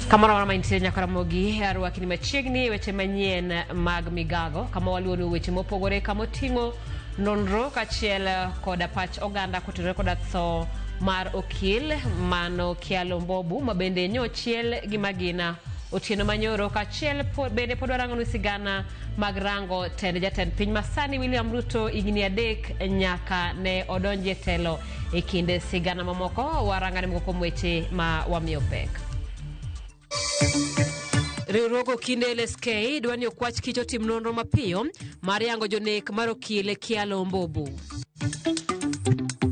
Kamara wana maintiria Nyakaramogi arwaki ni machiegni weche manyien mag migago kama waluonu weche mopogore kama oting'o nonro kachiel koda pach oganda kotenore koda tho mar okil Mano Kyalo Mbobu mabende nyochiel gi magina Otieno Manyoro kachiel bende pod warango sigana mag rango tend jatend piny masani William Ruto higni 3 nyaka ne odonje telo e kinde sigana mamoko warangane moko weche ma wamiyo pek. Riwruogo kinde LSK dwani okwach kicho tim nonro mapiyo mar yango jonek mar okil Kyalo Mbobu.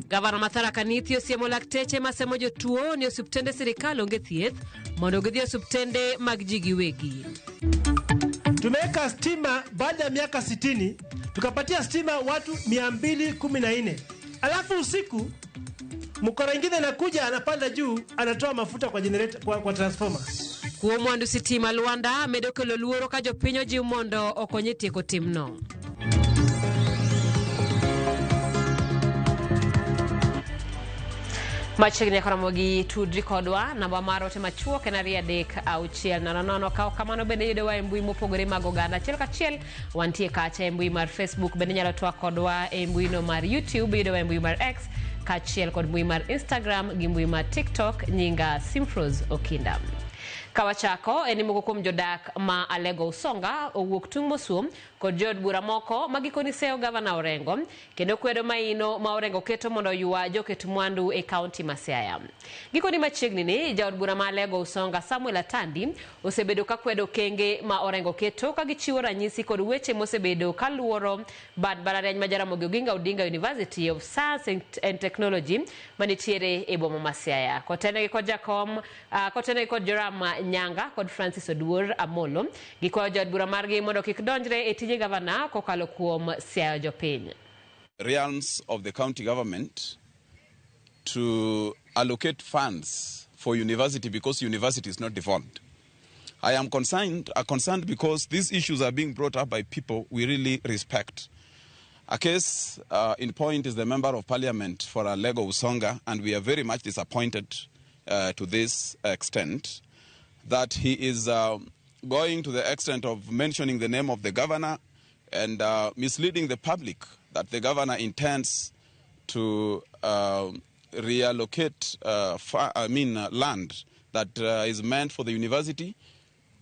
Gavana Mathara Nithi osiemo lakteche masemo jotuo ni osuptende sirikal onge thieth mondo gidhi osuptende mag ji giwegi. Tumeweka stima baada ya miaka 60, tukapatia stima watu 214. Alafu usiku mkora ingine anakuja anapanda juu anatoa mafuta kwa generator kwa transformer. Kuo mwandu sitima Luanda medokelo luoro ka jopinyo ji mondo okonye tieko timno. Machiegni Nyakaramogi tudri kodwa namba mar ote machuok en 336 kao kamano bende yudowa e mbui mopogore mag oganda achiel kachiel wantie kacha e mbui mar Facebook bende nyalo twak kodwa e mbui no mar YouTube yudowa e mbui mar X kachiel kod mbui mar Instagram gi mbui mar TikTok nyinga Simfros Okinda. Kawachako eni moko kuom jodak ma Alego Usonga owuok tung Mosuom kod jod bura moko magikoni seo gavana Orengo kendo kwedo maino ma Orengo keto mondo ywa joket mwandu e kaunti ma Siaya. Gikoni machiegni ni jod bura ma Alego Usonga Samuel Atandi osebedo ka kwedo kenge ma Orengo keto ka gichiwo ranyisi kod weche mosebedo kaluoro bad balariany ma Jaramogi Oginga Odinga University of Science and Technology manitiere e boma ma Siaya. Kotene kod Jakom kotene kod Joram Nyanga kod Francis Oduor Amolo gikwayo jod bura margi mondo kik donjre e tije gavana kokalo kuom Siaya jopiny. Realms of the county government to allocate funds for university because university is not devolved. I am concerned because these issues are being brought up by people we really respect. A case in point is the member of parliament for Alego Usonga, and we are very much disappointed to this extent that he is going to the extent of mentioning the name of the governor and misleading the public that the governor intends to reallocate land that is meant for the university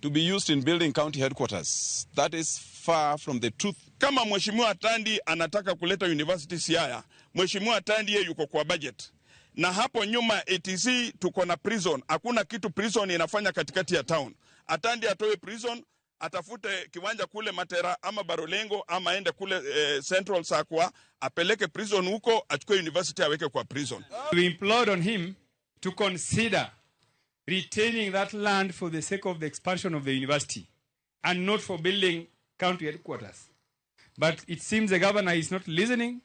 to be used in building county headquarters. That is far from the truth. Kama Mheshimiwa Atandi anataka kuleta university Siaya, Mheshimiwa Atandi yeye yuko kwa budget. Na hapo nyuma ATC tuko na prison. Hakuna kitu prison inafanya katikati ya town. Atandi atoe prison, atafute kiwanja kule Matera ama Barolengo ama aende kule Central Sakwa, apeleke prison huko, achukue university aweke kwa prison. We implore on him to consider retaining that land for the sake of the expansion of the university and not for building county headquarters. But it seems the governor is not listening.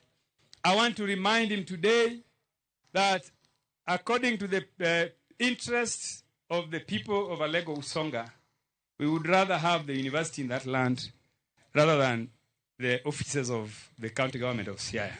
I want to remind him today that according to the interests of the people of Alego Usonga, we would rather have the university in that land rather than the offices of the county government of Siaya.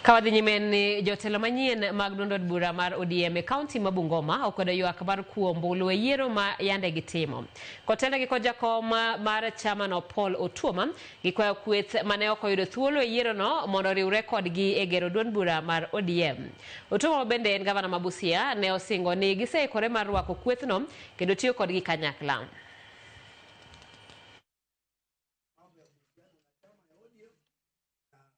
Kawadhi nyimeni jotelo manyien mag duond od bura mar ODM e kaunti ma Bungoma okwedo ywak mar kuo ombulu e yiero ma yande gitimo. Kotenda gi kod jakom mar chama no Paul Otuoma gikwayo kweth mane ok oyudo thuolo e yiero no mondo riwre kodgi e gero duond bura mar ODM. Otuoma bende en gavana ma Busia ne osingo ni giseikore mar rwako kweth no kendo tiyo kodgi kanyakla.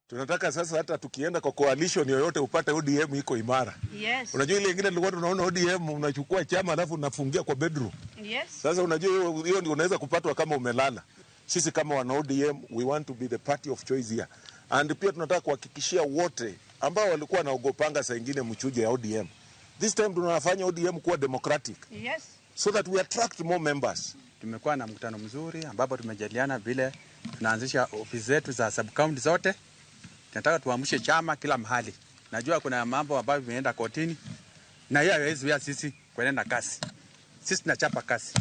Tunataka sasa hata tukienda kwa coalition yoyote upate ODM iko imara. Yes. Unajua ile ingine tulikuwa tunaona ODM unachukua chama alafu unafungia kwa bedroom. Yes. Sasa unajua hiyo ndio unaweza kupatwa kama umelala. Sisi kama wana ODM we want to be the party of choice here. And pia tunataka kuhakikishia wote ambao walikuwa wanaogopanga saa nyingine mchujo ya ODM. This time tunafanya ODM kuwa democratic. Yes. So that we attract more members. Tumekuwa na mkutano mzuri ambapo tumejadiliana vile tunaanzisha ofisi zetu za sub county zote. Tunataka tuamshe chama kila mahali. Najua kuna mambo ambayo vimeenda kotini na hiyo haiwezi ya sisi kuendelea kazi. Sisi tunachapa kazi.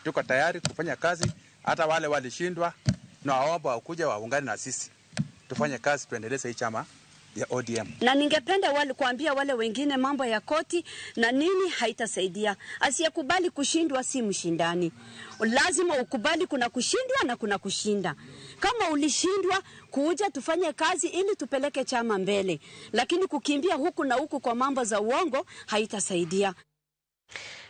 Tuko tayari kufanya kazi hata wale walishindwa na waomba wakuja waungane na sisi. Tufanye kazi tuendeleze hii chama ya ODM. Na ningependa wale kuambia wale wengine mambo ya koti na nini haitasaidia. Asiyekubali kushindwa si mshindani. Lazima ukubali kuna kushindwa na kuna kushinda. Kama ulishindwa, kuja tufanye kazi ili tupeleke chama mbele. Lakini kukimbia huku na huku kwa mambo za uongo haitasaidia.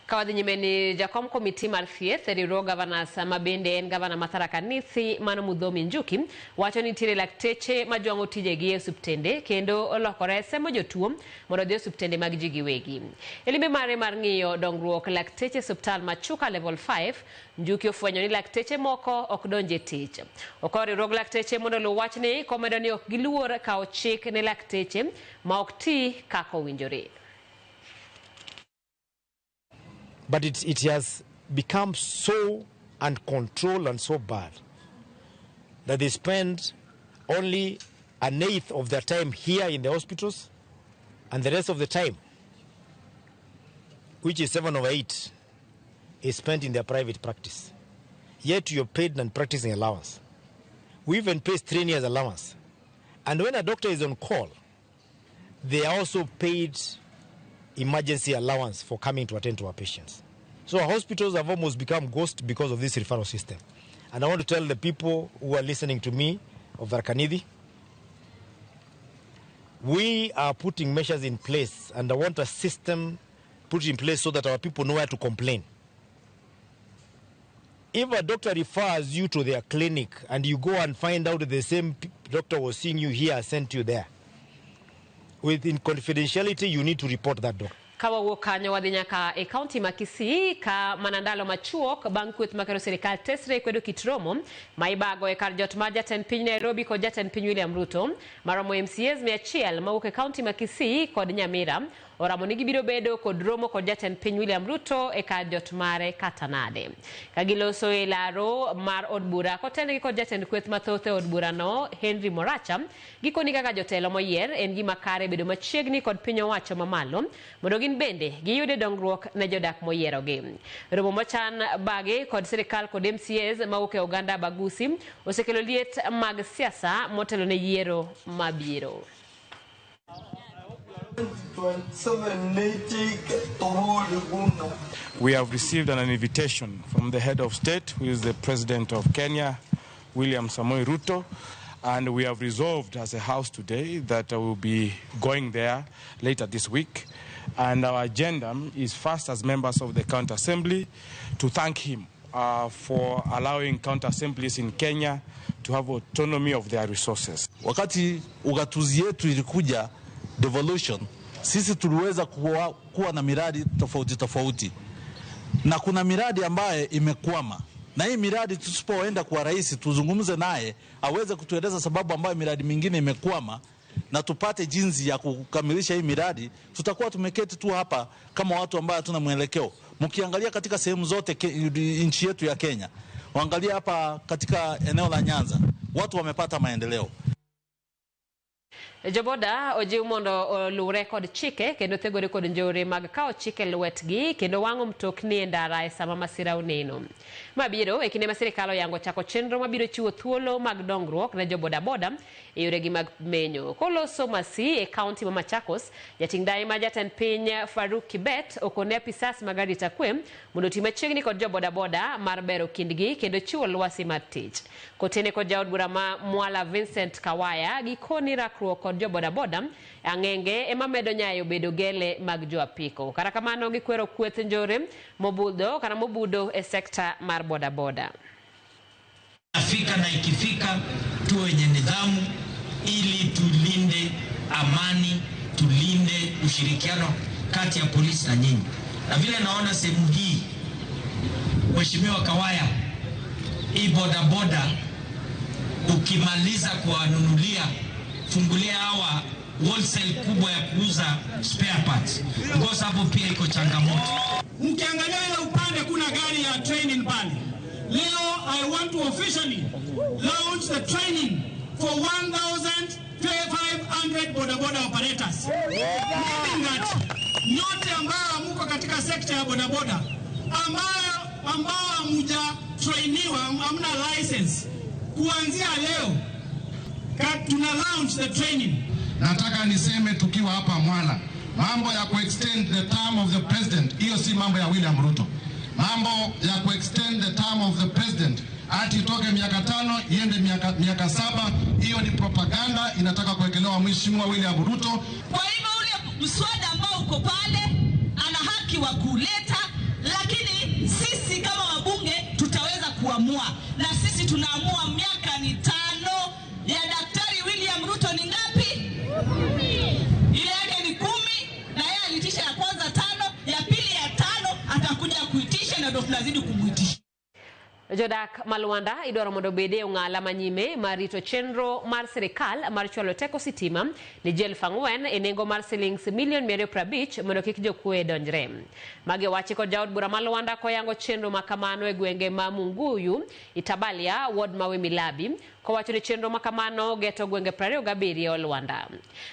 Kawadhi nyimeni jakom komiti mar thieth riwruog gavanas mabende en gavana Mathara Nithi Mano Mudhomi Njuki wacho ni nitiere lakteche ma jwang'o tijegi e osuptende kendo olokore semo jotuo mondo odhi e osuptende mag ji giwegi. E limbe mare mar ng'iyo dongruok lakteche e osuptal ma Chuka level 5, Njuki ofwenyo ni lakteche moko ok donje tich. Okawo riwruog lakteche mondo oluw wachni komedo ni ok giluor kawo chik ne lakteche ma ok ti kaka owinjore. But it has become so uncontrolled and so bad that they spend only an eighth of their time here in the hospitals, and the rest of the time, which is 7 over 8, is spent in their private practice. Yet you're paid non-practicing allowance. We even pay 3 years allowance. And when a doctor is on call, they are also paid emergency allowance for coming to attend to our patients. So our hospitals have almost become ghosts because of this referral system. And I want to tell the people who are listening to me of Tharaka Nithi, we are putting measures in place, and I want a system put in place so that our people know where to complain. If a doctor refers you to their clinic and you go and find out that the same doctor was seeing you here, sent you there, within confidentiality, you need to report that doctor. Kawa wokanyo wadhi nyaka e kaunti ma Kisii ka manandalo machuok bang' kweth makero sirikal tesre kwedo kit romo ma ibago e kar jot ma jatend piny Nairobi kod jatend piny William Ruto maromo MCAs 100 mawuok e kaunti ma Kisii kod Nyamira oramo ni gibiro bedo kod romo kod jatend piny William Ruto e kar jot mare Katanade. Kagiloso e laro mar od bura kotendgi kod jatend kweth mathoth e od bura no Henry Moracha gikoni kaka jotelo moyier en gima kare bedo machiegni kod piny owacho mamalo mondo gin bende giyude dongruok ne jodak moyierogi. Romo mochan bage kod sirikal kod MCAs mawuok e oganda Bagusi osekelo liet mag siasa motelo ne yiero mabiro. We have received an invitation from the head of state, who is the president of Kenya, William Samoei Ruto, and we have resolved as a house today that we will be going there later this week. And our agenda is first, as members of the County Assembly, to thank him for allowing county assemblies in Kenya to have autonomy of their resources. Wakati ugatuzi yetu ilikuja devolution, sisi tuliweza kuwa na miradi tofauti tofauti, na kuna miradi ambaye imekwama, na hii miradi tusipoenda kwa rais tuzungumze naye aweze kutueleza sababu ambayo miradi mingine imekwama na tupate jinsi ya kukamilisha hii miradi, tutakuwa tumeketi tu hapa kama watu ambao hatuna mwelekeo. Mkiangalia katika sehemu zote nchi yetu ya Kenya, waangalia hapa katika eneo la Nyanza, watu wamepata maendeleo. Joboda ojiw mondo luwre kod chike kendo thegore kod njore mag kawo chike lwetgi kendo wang'o mtokni e ndara e sama masira oneno. Mabiro e kinde ma sirikal oyango chako chenro mabiro chiwo thuolo mag dongruok ne joboda boda e yoregi mag menyo. Koloso masi e kaunti ma Machakos, jating dai ma jatend piny Faruk Kibet okone apisas mag arita kwe mondo oti machiegni kod joboda boda mar bero kindgi kendo chiwo lwasi mar tich. Kotene kod jaod bura ma Mwala Vincent Kawaya gikoni rakruok kod joboda boda ang'enge ema medo nyayo bedo gele mag joapiko. Kara kamano gikwero kweth njore mobudo e sekta mar boda boda. Afrika na ikifika tuwe wenye nidhamu ili tulinde amani, tulinde ushirikiano kati ya polisi na nyinyi. Na vile naona sehemu hii Mheshimiwa Kawaya, hii boda boda ukimaliza kuwanunulia, fungulia hawa wholesale kubwa ya kuuza spare parts, because hapo pia iko changamoto. Mkiangalia ile upande kuna gari ya training pale. Leo I want to officially launch the training for 1,500 boda boda operators. Meaning that nyote ambao mko katika sekta ya boda boda ambao hamja trainiwa, hamna license, kuanzia leo tuna launch the training nataka niseme tukiwa hapa Mwala, mambo ya kuextend the term of the president, hiyo si mambo ya William Ruto. Mambo ya kuextend the term of the president ati toke miaka 5 iende miaka 7, hiyo ni propaganda inataka kuwekelewa Mheshimiwa William Ruto. Kwa hivyo ule mswada ambao uko pale ana haki wa kuleta, lakini sisi kama wabunge tutaweza kuamua, na sisi tunaamua miaka ni 5. Ya Daktari William Ruto ni ngapi? 10. Ile yake ni 10, na yeye alitisha ya kwanza 5, ya pili ya 5 atakuja kuitisha, na ndio tunazidi kumuitisha. Jodak Malwanda idwaro mondo bede ung'ala manyime marito chenro mar sirikal mar chwalo teko sitima ni jel fangwen enengo mar silings milion 150 mondo kik jokwe donjre. Mage wachi kod jaod bura Malwanda koyango chenro makamano e gwenge ma Munguyu, Itabalia, ward mawe Milabi, kowacho ni chenro makamano geto gwenge 27 Lwanda.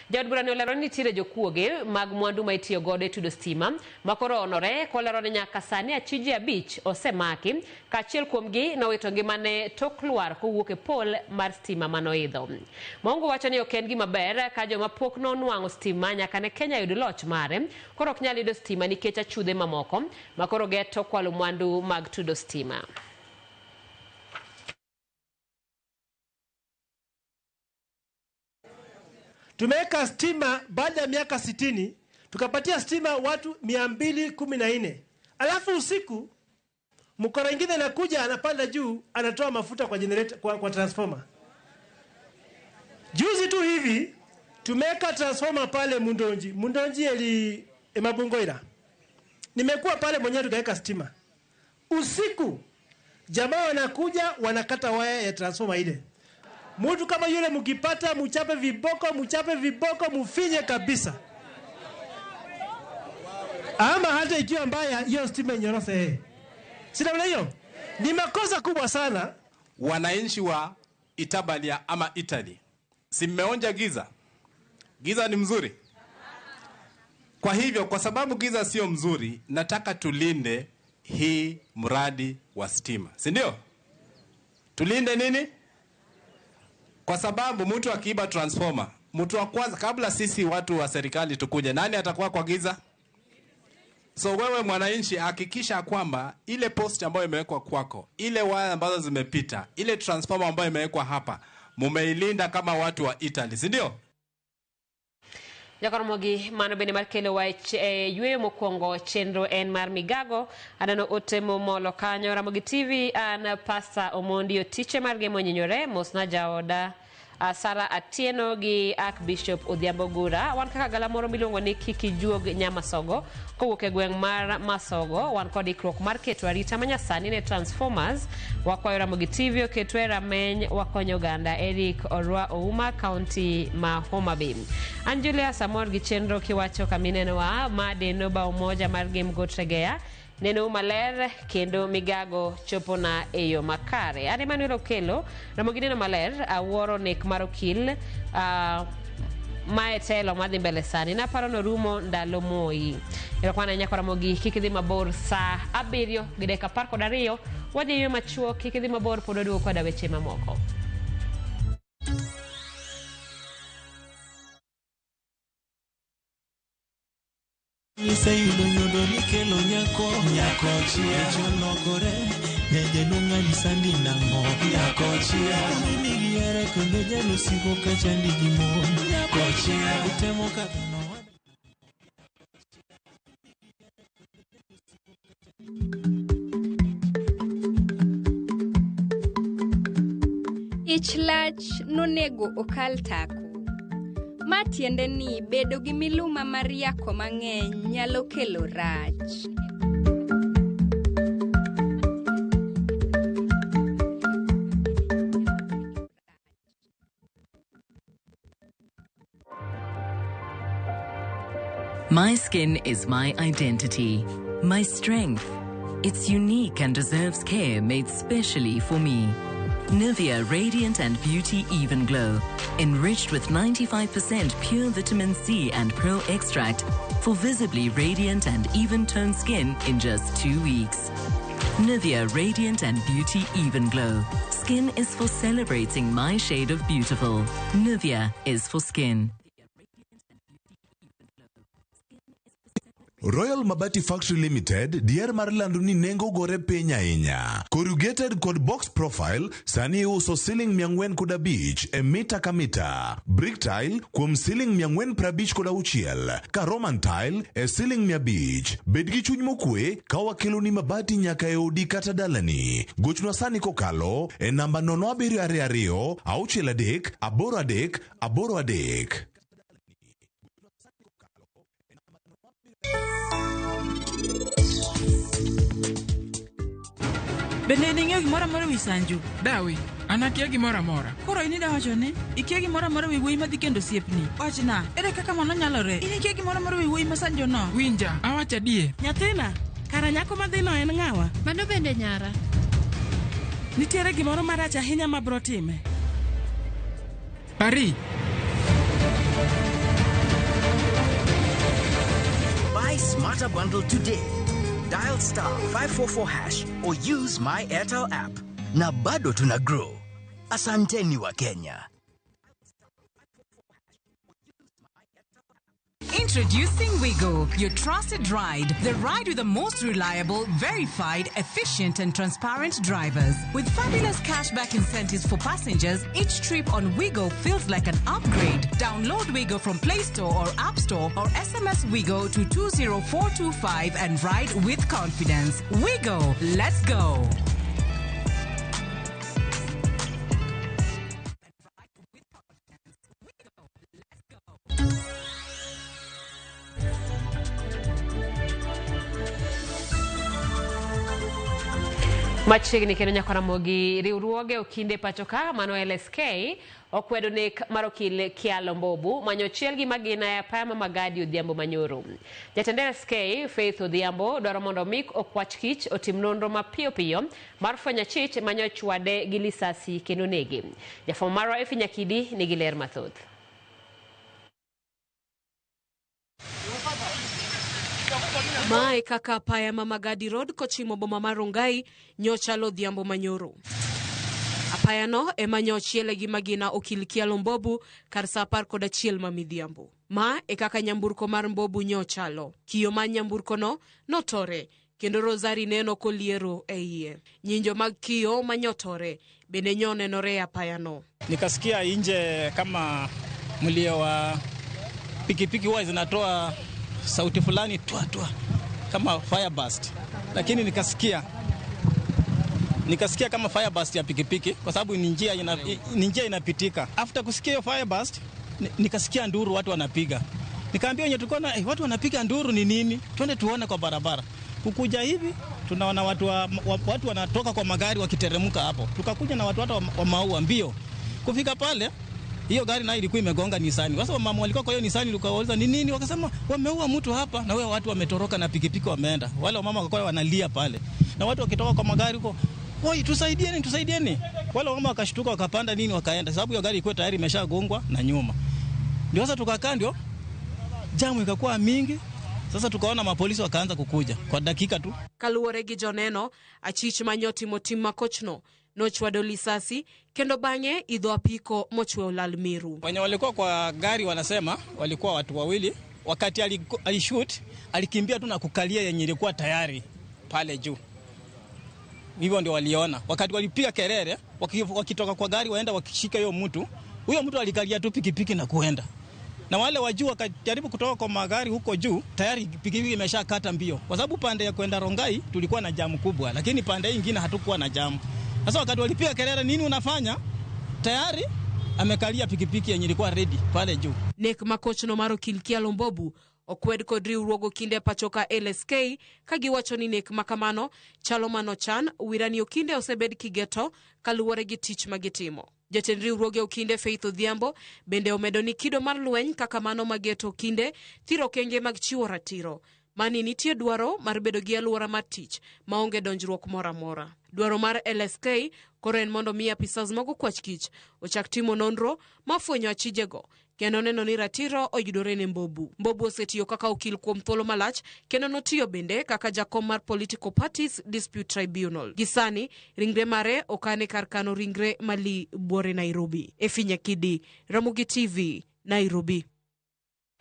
Jaod bura ne olero ni tire jokuoge mag mwandu ma itiyo godo e tudo stima makoro onore kolero ni nyaka sani achiji 5 osemaki kachiel kuomgi nowito ngimane tok lwar kowuok e pol mar stima manoidho. Mongo wacho ni ok en gima ber ka joma pok nonwang'o stima nyaka ne Kenya yud loch mare koro ok nyal yudo stima nikech achudhe mamoko makoro geto kwalo mwandu mag tudo stima. Tumeweka stima baada ya miaka 60, tukapatia stima watu 214. Alafu usiku mkora ingine anakuja anapanda juu anatoa mafuta kwa generator, kwa transformer. Juzi tu hivi tumeweka transformer pale Mundonji Mabungoira. Nimekuwa pale mwenyewe tukaweka stima. Usiku jamaa wanakuja wanakata waya ya transformer ile. Mtu kama yule mkipata mchape viboko mufinye kabisa. Ama hata ikiwa mbaya hiyo stima inyorose. Sina hiyo. Ni makosa kubwa sana. Wananchi wa Itabalia ama Italy, si mmeonja giza? Giza ni mzuri. Kwa hivyo kwa sababu giza sio mzuri, nataka tulinde hii mradi wa stima. Si ndio? Tulinde nini? Kwa sababu mtu akiiba transformer, mtu wa kwanza kabla sisi watu wa serikali tukuje, nani atakuwa kwa giza? So wewe mwananchi hakikisha kwamba ile post ambayo imewekwa kwako, ile waya ambazo zimepita, ile transformer ambayo imewekwa hapa, mumeilinda kama watu wa Italy, si ndio? Jakoromogi mano bene mar kelo wach yweyo mokwongo chenro en mar migago adano otemo molo kanyo Ramogi TV an Pastor Omondi otiche mar gemo nyinyore mosna jaoda Sara Atieno gi Archbishop Odhiambo Gura. Wan kaka gala moro milongo ni Kikijuog Nyamasogo kowuok e gweng' mar Masogo. Wan kod ikruok mar keto arita manyasani ne transformers. Wakwayo Ramogi TV oketo e rameny wakonyo oganda. Eric Orwa Ouma, County ma Homa Bay. An Julia Samor gi chenro kiwacho kaminenowa madeno ba umoja mar Game Goat Regea. Neno maler kendo migago chopona eyo makare. Ane Manuel Okelo Ramogi neno maler awuoro nek marokil mae telo madhi mbele sani na paro no rumo ndalo moi. Ilokwana nyako Ramogi kikidhi mabor saa 7 gi dakika 12 wadhi yo machuo kikidhi mabor pododu kwa daweche mamoko. Sayudo nyodo nikelo nyako chia cholokore nyeje lunga ni sandi nango nyako chia mimi giere kendo jalo siko kachandi gimo nyako chia utemo kabino. Ichlach nonego okal tako. Matiende ni bedo gi miluma mar yako mang'eny nyalo kelo rach. My skin is my identity, my strength. It's unique and deserves care made specially for me. Nivea Radiant and Beauty Even Glow, enriched with 95% pure vitamin C and pearl extract for visibly radiant and even-toned skin in just 2 weeks. Nivea Radiant and Beauty Even Glow. Skin is for celebrating my shade of beautiful. Nivea is for skin. Royal Mabati Factory Limited dier mar lando ni nengo gore piny ahinya. Corrugated kod box profile sani uso ceiling 450 e mita ka mita. Brick tile kuom ceiling 456 ka Roman tile e ceiling 100. Bed gi chuny mokwe ka wakelo ni mabati nyaka e odi kata dalani. Gochno sani kokalo e namba 0722 63 83 83. Bende ning'eyo gimoro amora wi Sanju? Dawi, anakia gimoro amora. Koro inida wacho ni ikia gimoro amora wi wuoyi madhi kendo osiepni. Wachna, ere kaka mano nyalore? In ikia gimoro amora wi wuoyi ma Sanju no? Winja, awacha adier. Nyathina, kara nyako madhino en ng'awa? Mano bende nyara. Nitiere gimoro marach ahinya ma bro time. Pari. Buy Smarter Bundle today. Dial *544# or use my Airtel app. Na bado tuna grow. Asanteni wa Kenya. Introducing Wigo, your trusted ride. The ride with the most reliable, verified, efficient and transparent drivers. With fabulous cashback incentives for passengers, each trip on Wigo feels like an upgrade. Download Wigo from Play Store or App Store or SMS Wigo to 20425 and ride with confidence. Wigo, let's go. Machiegni kendo nyakora mogi riwruoge okinde pachoka mano LSK okwedo nek marokil Kialo Mbobu manyo chiel gi magina ya pama magadi Odhiambo Manyoro. Jatend LSK Faith Odhiambo dwaro mondo mik okwach kich otim nonro mapiyo piyo mar fwenyo chich manyo chwade gi lisasi kendo nege. Jafwambo marwa Efi Nyakidi nigi ler mathoth. Mae kaka apaya ma Magadi Road kochimo boma mar Rongai nyochalo Odhiambo Manyoro. Apaya no ema nyochiele gi magina okil Kialo Mbobu kar sa 11 ma midhiambo. Ma e kaka nyamburko mar Mbobu nyochalo. Kiyo ma nyamburko no notore kendo Rosari neno koliero e iye. Nyinjo mag kiyo manyotore bende nyonenore apaya no. Nikasikia nje kama mlio wa pikipiki huwa zinatoa sauti fulani twa kama fire burst, lakini nikasikia kama fire burst ya pikipiki kwa sababu ni njia inapitika. After kusikia hiyo fire burst nikasikia nduru watu wanapiga. Nikaambia wenye tulikuwa na watu wanapiga nduru ni nini? Twende tuone kwa barabara. Kukuja hivi tunaona watu wanatoka kwa magari wakiteremka hapo. Tukakuja na watu wa maua mbio. Kufika pale hiyo gari nayo ilikuwa imegonga Nisani. Sasa mama walikuwa kwa hiyo Nisani tukawauliza ni nini? Wakasema wameua mtu hapa na wao watu wametoroka na pikipiki wameenda. Wale mama wakawa wanalia pale. Na watu wakitoka kwa magari huko, "Oi, tusaidieni." Wale mama wakashtuka wakapanda nini wakaenda sababu hiyo gari ilikuwa tayari imeshagongwa na nyuma. Ndio sasa tukakaa ndio jamu ikakuwa mingi. Sasa tukaona mapolisi wakaanza kukuja kwa dakika tu. Kaluwore gi joneno achich manyoti motim makochno nochwado lisasi kendo bang'e idho apiko mochwe olal miru. Wenye walikuwa kwa gari wanasema walikuwa watu wawili. Wakati alishoot alikimbia tu na kukalia yenye ilikuwa tayari pale juu. Hivyo ndio waliona. Wakati walipiga kelele wakitoka kwa gari waenda wakishika hiyo mtu. Huyo mtu alikalia tu pikipiki na kuenda. Na wale wa juu wakajaribu kutoka kwa magari huko juu, tayari pikipiki imeshakata mbio. Kwa sababu pande ya kwenda Rongai tulikuwa na jamu kubwa, lakini pande nyingine hatukuwa na jamu. Sasa wakati walipiga kelele nini unafanya? Tayari amekalia pikipiki yenye ilikuwa ready pale juu. Nek makochno maro Kialo Mbobu okwed kod riwruogo kinde pachoka LSK kagiwacho ni nek makamano chalo manochan wirani okinde osebed kigeto kaluwore gi tich magitimo. Jatend riwruoge okinde Faith Odhiambo bende omedo ni kido mar lweny kaka mano mageto kinde thiro kenge mag chiwo ratiro. Mani nitie dwaro mar bedo gi alwora mar tich maonge donjruok mora mora. Dwaro mar LSK koro en mondo mi apisas mogo kwach kich ochak timo nonro mafwenyo achijego kendo neno ni ratiro oyudore ne Mbobu. Mbobu osetiyo kaka okil kuom thuolo malach kendo notiyo bende kaka jakom mar Political Parties Dispute Tribunal. Gisani ringre mare okane kar kano ringre mali buore Nairobi. Efi Nyakidi, Ramogi TV, Nairobi.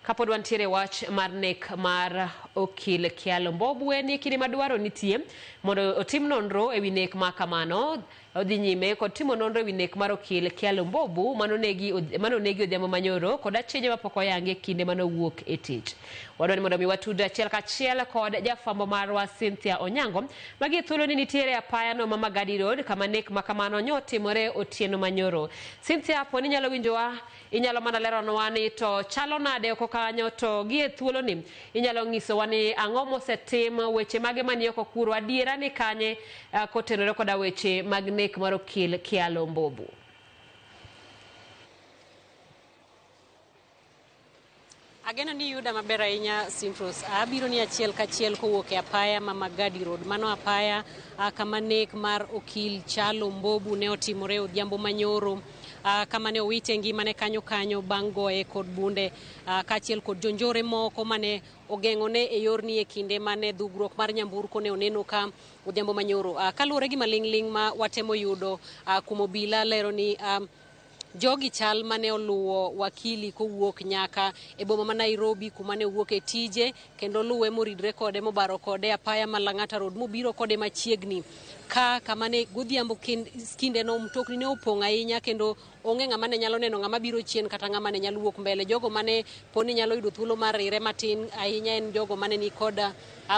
Kapod wantiere wach mar nek mar okil Kialo Mbobu ni kini madwaro nitie mondo otim nonro ewi nek ma kamano odhi nyime kod timo nonro ewi nek mar okil Kialo Mbobu manonegi Odhiambo Manyoro kod achenye mapok oyangi kinde manowuok e tich. Wadwani mondo mi watude achiel kachiel kod jafwambo marwa Cynthia Onyango magi thuolo ni nitiere apaya no Mama Gadi Road kama nek ma kamano nyotimore Otieno Manyoro. Cynthia, poni nyalo winjowa, inyalo mana leronwa ni to chalo nade oko kanyo, to gie thuolo ni inyalo nyisowa ni ang'o mosetim, weche mage manie oko kuro, adiera ni kanye kotenore koda weche mag nek mar okil Kialo Mbobu. Ageno ni yuda maber ahinya Simfros. Abiro ni achiel kachiel kowuok e apaya Mama Gadi Road. Mano apaya kama nek mar okil Kialo Mbobu ne otimore Odhiambo Manyoro. Kama ne owite ngimane kanyo bang' goye kod bunde kachiel kod jonjore moko mane ogeng'one e yorni e kinde mane dhugruok mar nyamburko ne oneno ka Odhiambo Manyoro. Kaluwore gi maling'ling ma watemo yudo kuom obila lero ni jogi chal mane oluwo wakili kowuok nyaka e boma ma Nairobi kuma ne owuok e tije, kendo luwe moridre kode mobaro kode apaya ma Lang'ata Road mobiro kode machiegni kama ne godhiambo kinde no mtokni ne opong' ahinya, kendo onge ng'ama ne nyalo neno ng'ama biro chien kata ng'ama ne nyalo wuok mbele. Jogo mane poni nyalo yudo thuolo mar rire matin ahinya en jogo mane ni kod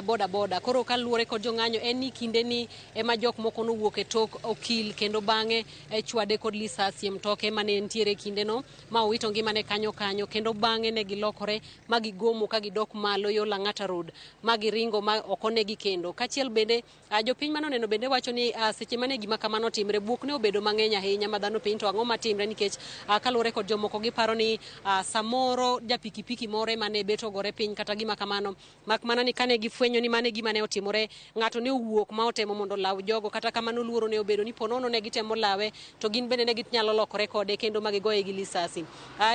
boda. Koro kaluwore kod jong'anyo en ni kinde ni ema jok moko nowuok e tok okil, kendo bang'e chwade kod lisasi e mtoke mane ntiere kinde no ma owito ngimane kanyo, kendo bang'e ne gilokore ma gigomo ka gidok malo yo Lang'ata Road ma giringo ma okonegi kendo. Kachiel bende jopiny manoneno bende wacho ni seche mane gima kamano timre, buok ne obedo mang'eny ahinya ma dhano piny to ang'o matimre, nikech kaluwore kod jomoko giparo ni samoro japikipiki more mane bet ogore piny kata gima kamano, mak mana ni kane gifwenyo ni mane gima ne otimore, ng'ato ne owuok ma otemo mondo law jogo, kata kamano luoro ne obedo ni ponono ne gitemo lawe to gin bende ne ginyalo lokore kode kendo magigoye gi lisasi.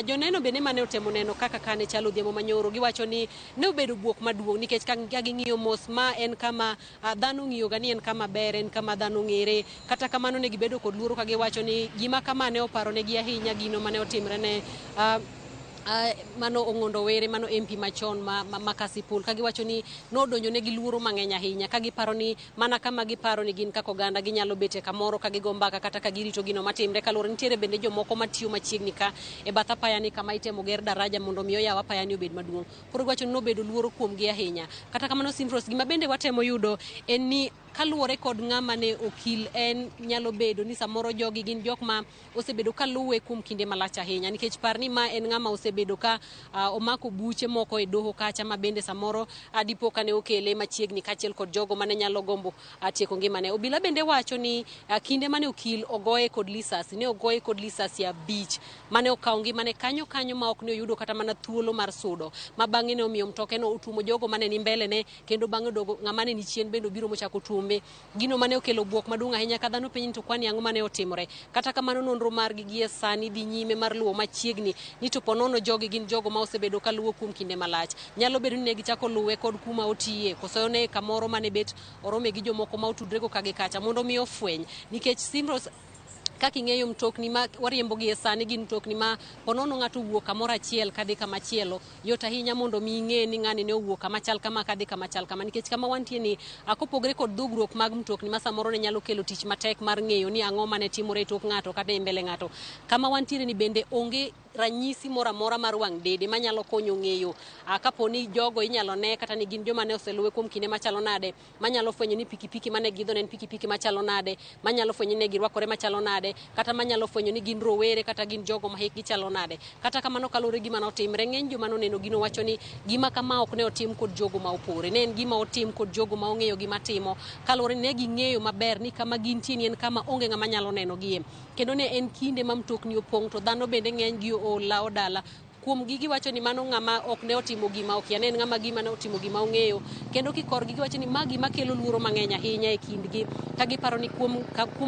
Joneno bende mane otemo neno kaka kane chalo Odhiambo Manyoro giwacho ni ne obedo buok maduong', nikech ka ging'iyo mos ma en kama dhano ng'iyo ga ni en kama ber, en kama dhano ng'ere. Kata kamano ne gibedo kod luoro ka giwacho ni gima kama ne oparo negi ahinya gino mane otimre ne mano Ong'ondo Were, mano MP machon ma Kasipul, ka giwacho ni nodonjo ne gi luoro mang'eny ahinya, ka giparo ni mana kama giparo ni gin kaka oganda ginyalo bete kamoro ka gigo mbaka kata ka girito gino matimre. Kaluwore nitiere bende jomoko matiyo machiegni ka e bath apaya ni kama itemo ger daraja mondo miyo yaw apaya ni obed maduong'. Koro giwacho ni nobedo luoro kuomgi ahinya. Kata kamano Simfros, gima bende watemo yudo en ni kaluwore kod ng'ama ne okil en nyalo bedo ni samoro jogi gin jok ma osebedo kaluwe kuom kinde malach ahinya, nikech par ni ma en ng'ama osebedo ka omako buche moko e doho kacha ma bende samoro dipo ka ne okele machiegni kachiel kod jogo mane nyalo gombo tieko ngimane. Obila bende wacho ni kinde mane okil ogoye kod lisasi, ne ogoye kod lisasi 5 mane okawo ngimane kanyo ma ok ne oyudo kata mana thuolo mar sudo, ma bang'e ne omiyo mtoke no otumo jogo mane ni mbele ne, kendo bang'e dogo ng'ama ne ni chien bende obiro mochako tumo. Gino mane okelo buok maduong' ahinya ka dhano piny to kwani ang'o mane otimore. Kata kamano nonro margi gie sani dhi nyime mar luwo machiegni ni to ponono jogi gin jogo ma osebedo ka luwo kuom kinde malach. Nyalo bedo ni ne gichako luwe kod kuma otiye, koso ne kamoro mane bet orome gi jomoko ma otudre go kagi kacha mondo mi ofweny, nikech Simfros kaka ing'eyo mtokni ma wariembo gi e sani gin mtokni ma ponono ng'ato wuok kamoro achiel kadhi kama chielo, yot ahinya mondo mi ing'e ni ng'ani ne owuok kama chal kama kadhi kama chal kama, nikech kama wantie ni kopogre kod dhugruok mag mtokni ma samoro ne nyalo kelo tich matek mar ng'eyo ni ang'o mane timore e tok ng'ato kata e mbele ng'ato, kama wantiere ni bende onge ranyisi moramora mar wang' dede manyalo konyo ng'eyo kaponi jogo inyalo ne kata ni gin joma ne oseluwe kuom kinde machalo nade, manyalo fwenyo ni pikipiki mane gidho ne en pikipiki machalo nade, manyalo fwenyo ni girwakore machalo nade, kata manyalo fwenyo ni gin rowere kata gin jogo ma hikgi chalo nade. Kata kamano kaluwore gima notimre, ng'eny joma noneno gino wacho ni gima kama ok ne otim kod jogo ma opore, ne en gima otim kod jogo ma ong'eyo gima timo, kaluwore ne ging'eyo maber ni kama gintie ni en kama onge ng'ama nyalo neno gie, kendo ne en kinde ma mtokni opong' to dhano bende ng'eny gi ola odala. Kuom gigi wacho ni mano ng'ama ok ne otimo gima okia, ne en ng'ama gima ne otimo gima ong'eyo, kendo kikor gigi wacho ni ma gima kelo luoro mang'eny ahinya e kindgi, ka giparo ni kuom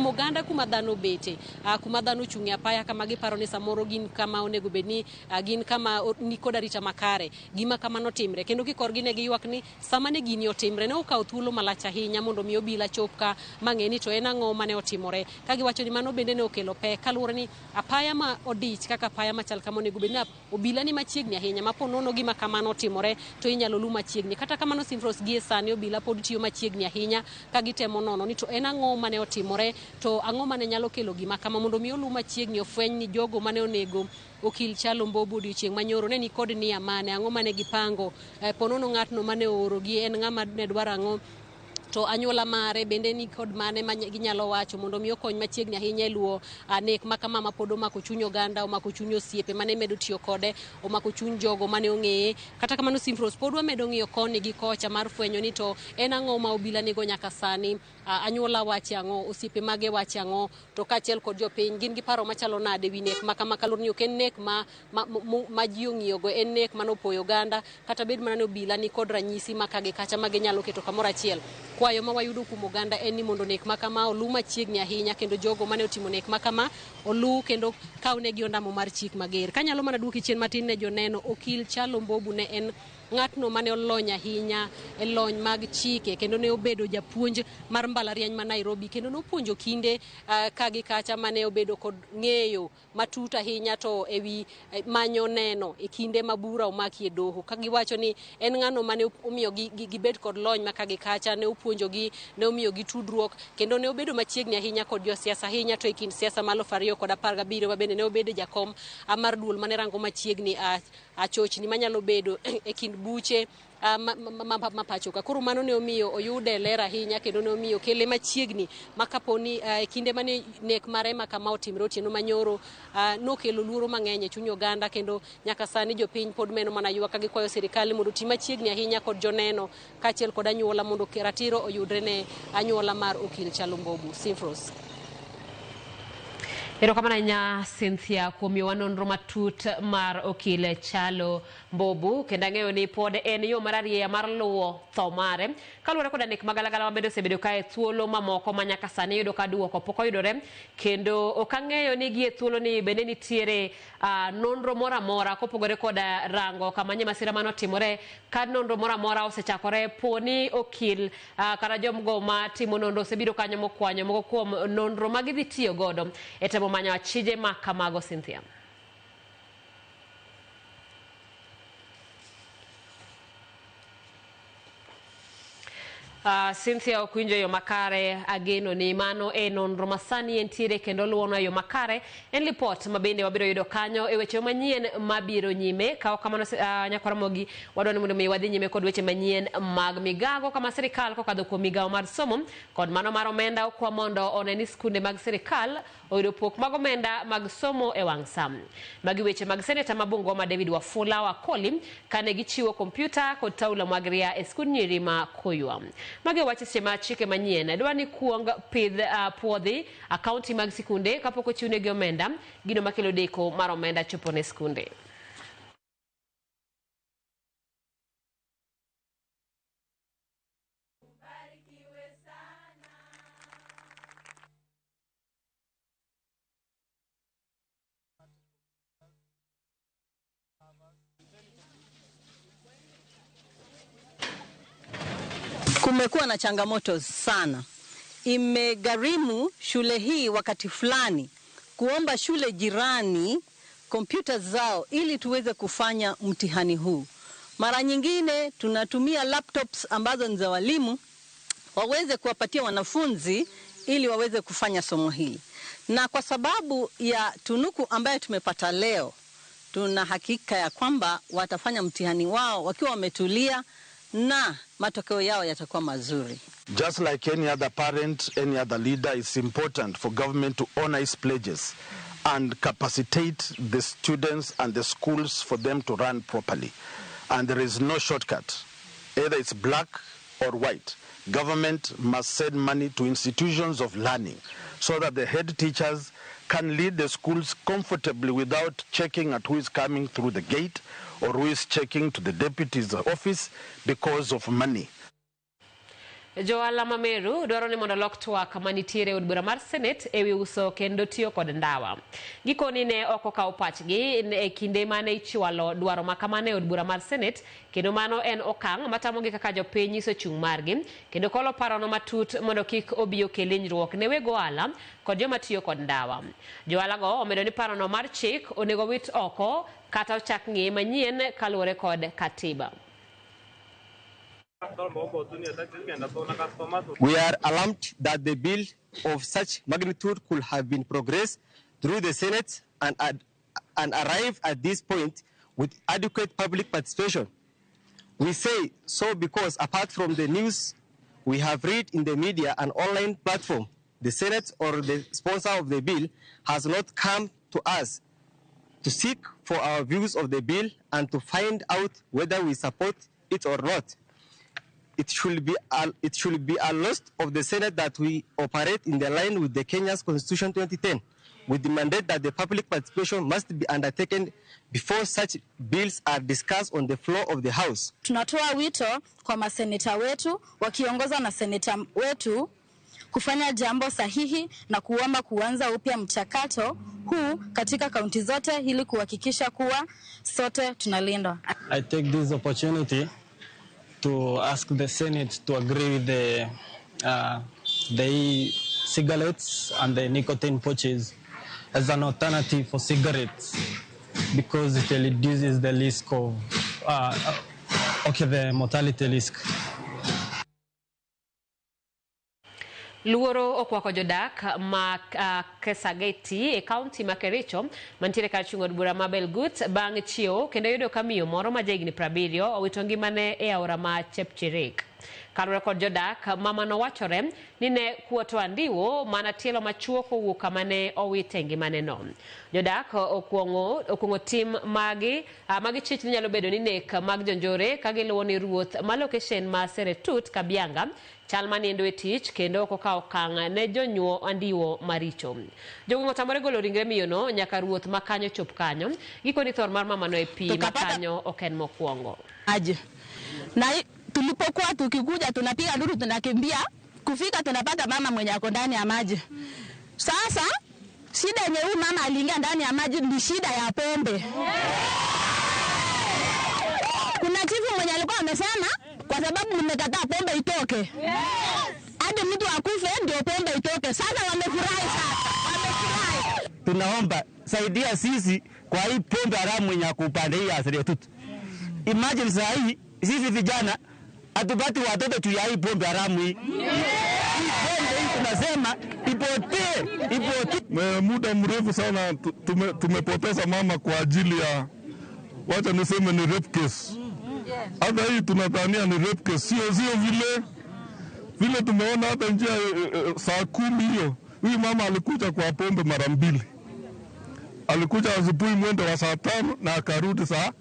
oganda kuma dhano bete, kuma dhano chung'e apaya kama giparo ni samoro gin kama onego bed ni gin kama ni kod arita makare, gima kamano timre, kendo kikor gi ne giywak ni sama ne gini otimre ne okawo thuolo malach ahinya mondo mi obila chop ka mang'e ni to en ang'o mane otimore, ka giwacho ni mano bende ne okelo pek, kaluwore ni apaya ma odich kaka apaya machal kama onego bed ni obila ni machiegni ahinya mapo nono gima kamano timore to inyalo lu machiegni. Kata kamano Simfros gie sani obila pod tiyo machiegni ahinya ka gitemo nono ni to en ang'o mane otimore to ang'o mane nyalo kelo gima kama mondo mi olu machiegni ofweny ni jogo mane onego okil Chalo Mbobu odiochieng' manyoro ne ni kod nia mane, ang'o mane gipango, ponono ng'atno mane oorogi en ng'ama ne dwaro ang'o, to anyuola mare bende ni kod mane ma ginyalo wacho mondo mi okony machiegni ahinya e luwo nek makama ma pod omako chuny oganda, omako chuny osiepe mane medo tiyo kode, omako chuny jogo mane ong'eye. Kata kamano Simfros pod wamedo ng'iyo koni gi kocha mar fwenyo ni to en ang'o ma obila nigo nyaka sani, anyuola wache ang'o, osiepe mage wache ang'o, to kaachiel kod jopiny gin gi paro machalo nade wi nek makama kalur ni ok en nek ma ji ong'iyogo, en nek manopoyo oganda, kata bed mana ni obila ni kod ranyisi makage kacha ma ginyalo keto kamoro achiel. Kwayo ma wayudo kuom oganda en ni mondo nek makama olu machiegni ahinya kendo jogo mane otimo nek makama olu kendo kawnegi ondamo mar chik mager. Kanyalo mana duoki chien matin ne joneno, okil Chalo Mbobu ne en ng'atno mane olony ahinya e lony mag chike kendo ne obedo japuonj mar mbalariany ma Nairobi kendo nopuonjo kinde kagi kacha mane obedo kod ng'eyo matut ahinya to ewi manyo neno e kinde ma bura omaki e doho, ka giwacho ni en ng'ano mane omiyo gibed kod lony ma kagi kacha, ne opuonjogi, ne omiyo gi tudruok kendo ne obedo machiegni ahinya kod josiasa ahinya to e kind siasa ma 2017 ma bende ne obedo jakom mar duol mane rango machiegni chochni manyalo bedo e kind buche mapachoka. Koro mano ne omiyo oyude ler ahinya kendo ne omiyo kele machiegni makaponi kinde mane nek mare makama otimre otieno manyoro nokelo luoro mang'eny e chuny oganda kendo nyaka sani jopiny pod meno mana ywak ka gikwayo sirikal mondo ti machiegni ahinya kod joneno kaachiel kod anyuola mondo ratiro oyudre ne anyuola mar okil Chalo Mbobu. Simfros. Erokamano ahinya Cynthia kuom miyowa nonro matut mar okil Chalo Mbobu, kendo ang'eyo ni pod en yo mararieya mar luwo tho mare kaluwore koda nek magalagala mabedo osebedo kae thuolo mamoko ma nyaka sani yudo ka duoko pok oyudore, kendo ok ang'eyo ni gie thuolo ni bende nitiere nonro moro amora kopogore koda rango kamanye masira mane otimore, ka nonro moro amora osechakore poni okil kata jomgo matimo nonro osebiro kanyo mokwanyo moko kuom nonro ma gidhi tiyo godo e temo manyo achije ma kamago. Cynthia. Cynthia okwinjo yo makare, ageno ni mano e nonro masani entiere kendo luwono yo makare en lipot mabende wabiro yudo kanyo e weche manyien mabiro nyime. Kao kamano nyakoromogi wadwani mondo mi wadhi nyime kod weche manyien mag migago kama sirikal kokadho kuom migawo mar somo kod mano mar omenda kwa mondo oneni skunde mag sirikal oyudo pok mag omenda mag somo e wang' sam. Magi weche mag seneta ma Bungoma David Wafula Wakoli kane gichiwo kompyuta kod taulo mag ria e skund nyiri ma Koywa. Magi wache sema chike manyien dwani kuong pidh puodhi akaunti mag sikunde kapok ochiwne gi omenda, gino makelo deko mar omenda chopo ne skunde. Kumekuwa na changamoto sana. Imegharimu shule hii wakati fulani kuomba shule jirani kompyuta zao ili tuweze kufanya mtihani huu. Mara nyingine tunatumia laptops ambazo ni za walimu waweze kuwapatia wanafunzi ili waweze kufanya somo hili. Na kwa sababu ya tunuku ambayo tumepata leo, tuna hakika ya kwamba watafanya mtihani wao wakiwa wametulia na matokeo yao yatakuwa mazuri. Just like any other parent, any other leader, it's important for government to honor its pledges and capacitate the students and the schools for them to run properly. And there is no shortcut. Either it's black or white. Government must send money to institutions of learning so that the head teachers can lead the schools comfortably without checking at who is coming through the gate or who is checking to the deputy's office because of money. Joala Mameru dwaro ni mondo lok twak manitiere od bura mar Senate ewi uso kendo tiyo kod ndawa. Gikoni ne oko kawo pachgi e kinde mane ichwalo dwaro makamane od bura mar Senate, kendo mano en okang' matamogi kaka jopiny nyiso chung' margi, kendo kolo parono matut mondo kik obi okel hinyruok ne weg ohala kod joma tiyo kod ndawa. Joala go omedo ni parono mar chik onego wit oko kata ochak ng'e manyien kaluwore kod katiba. We are alarmed that the bill of such magnitude could have been progressed through the Senate and arrive at this point with adequate public participation. We say so because apart from the news we have read in the media and online platform, the Senate or the sponsor of the bill has not come to us to seek for our views of the bill and to find out whether we support it or not. It should be a loss of the Senate that we operate in the line with the Kenya's Constitution 2010, with the mandate that the public participation must be undertaken before such bills are discussed on the floor of the House. Tunatoa wito kwa maseneta wetu wakiongozwa na seneta wetu kufanya jambo sahihi na kuomba kuanza upya mchakato huu katika kaunti zote ili kuhakikisha kuwa sote tunalindwa. I take this opportunity to ask the Senate to agree with the cigarettes and the nicotine pouches as an alternative for cigarettes because it reduces the risk of the mortality risk. Luoro okwako jodak ma Kesageti e kaunti ma Kericho mantiere kar chung' od bura ma Belgut bang' chiewo kendo yudo ka miyo moro ma jahigni 70 owito ngimane e aora ma Chepchirik. Kaluwore kod jodak, mamano wachore ni ne kuoto andiwo mana tielo machuo kowuok kama ne owite ngimane no. Jodak okuongo tim magi chich ni nyalo bedo ni nek mag jonjore ka giluwo ni ruoth ma location ma Seretut Kabianga chal maniendo e tich kendo okawo okang' ne jonyuo andiwo maricho. Jogo otamore golo ringre miyono nyaka ruoth makanyo chop kanyo. Gikoni thor mar mamano e pi makanyo ok en mokwongo. Na tulipokuwa tukikuja tunapiga duru tunakimbia kufika tunapata mama mwenye ako ndani ya maji. Sasa shida yenye huyu mama aliingia ndani ya maji ni shida ya pombe. Kuna chifu mwenye alikuwa amesema kwa sababu mmekataa pombe itoke. Hadi mtu akufe ndio pombe itoke. Sasa wamefurahi sasa. Wamefurahi. Tunaomba saidia sisi kwa hii pombe haramu yenye kupande hii Seretut. Imagine saa hii sisi vijana atupati watoto juu ya hii pombe haramu hii. Pombe hii tunasema ipotee. Muda mrefu sana tumepoteza mama kwa ajili ya wacha niseme ni rape case. Hata hii tunadhania ni rape case. Sio vile tumeona hata njia saa 10 hiyo. Huyu mama alikuja kwa pombe mara 2. Alikuja asubuhi mwendo wa saa 5 na akarudi saa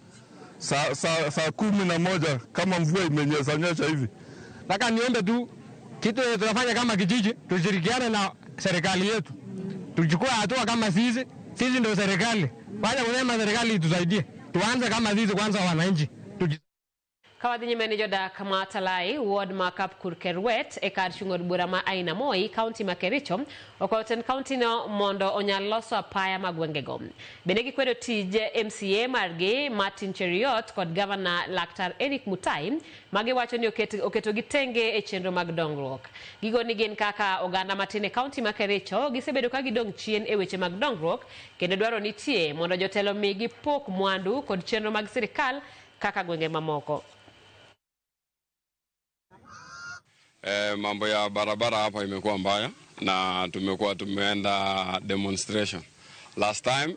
11 kama mvua imenyesha hivi. Nataka niombe tu kitu tunafanya kama kijiji, tushirikiane na serikali yetu. Tuchukue hatua kama sisi ndio serikali. Wacha kusema serikali itusaidie. Tuanze kama sisi kwanza wananchi. Kawadhi nyime jodak ma Talai, ward ma Kapkurkerwet, e kar chung' od bura ma Aina Moi, kaunti ma Kericho, okoten kaunti no mondo onyal loso apaya magwengego. Bende gikwedo tije MCA margi Martin Cheriot kod Governor Laktar Eric Mutai, magi wacho ni oketo gitenge e chenro mag dongruok. Gigo ni gin kaka oganda matine kaunti ma Kericho gisebedo ka gidong chien e weche mag dongruok, kendo dwaro nitie mondo jotelo migi pok mwandu kod chenro mag sirikal kaka gwenge mamoko. Mambo ya barabara hapa imekuwa mbaya na tumeenda demonstration. Last time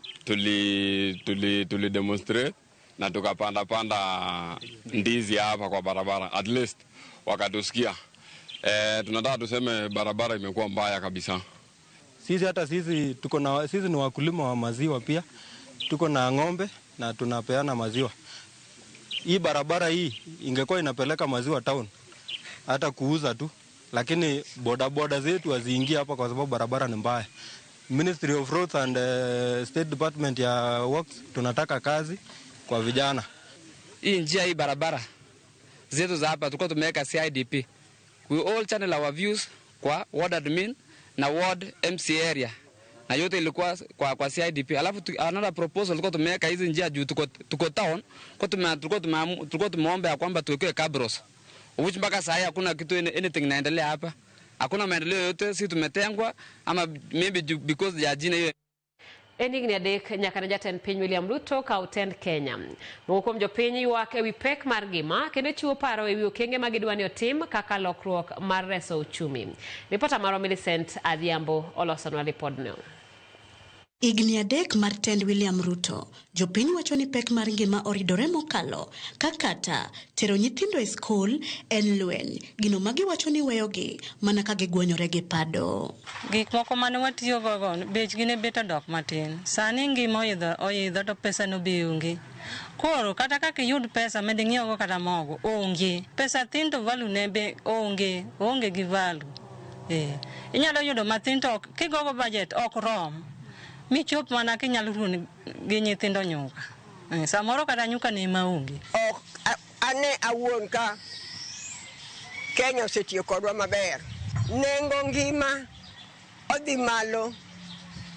tuli demonstrate na tukapanda ndizi hapa kwa barabara. At least wakatusikia. Tunataka tuseme barabara imekuwa mbaya kabisa. Sisi ni wakulima wa maziwa pia. Tuko na ng'ombe na tunapeana maziwa. Hii barabara hii ingekuwa inapeleka maziwa town hata kuuza tu, lakini boda zetu haziingia hapa kwa sababu barabara ni mbaya. Ministry of Roads and State Department ya Works tunataka kazi kwa vijana. Hii njia hii barabara zetu za hapa tulikuwa tumeweka CIDP we all channel our views kwa ward admin na ward MC area. Na yote ilikuwa kwa CIDP. Alafu another proposal tulikuwa tumeweka hizi njia juu tuko town, tulikuwa tumeomba ya kwamba tuwekwe cabros. Which mpaka sasa hakuna kitu anything inaendelea hapa. Hakuna maendeleo yote, si tumetengwa ama maybe because ya jina hiyo. Ending ni adek nyaka jatend piny William Ruto ka utend Kenya. Moko mjo piny wake wi pek mar ngima kendo chiwo paro ewi okenge ma gidwani otim kaka lokruok mar reso uchumi. Ripota mar Millicent Adhiambo olosonwa ripodno. Igni adek mar tend William Ruto, jopiny wacho ni pek mar ngima oridore mokalo, kakata tero nyithindo e skul en lweny, gino magi wacho ni weyogi mana ka gigwonyore gi pado. Gik moko mane watiyo gogo bechgi ne bet odok matin. Sani ngima oyidho to pesa no be onge. Koro kata kaka yud pesa med ng'iewo go kata mogo onge. Pesa tin to value ne be onge gi value. Inyalo yudo matin to kigogo budget ok rom. Mi chop mana kinyalo ruon gi nyithindo nyuka. Samoro kata nyuka ne maonge. Ok ane awuon ka Kenya osetiyo kodwa maber. Nengo ngima odhi malo.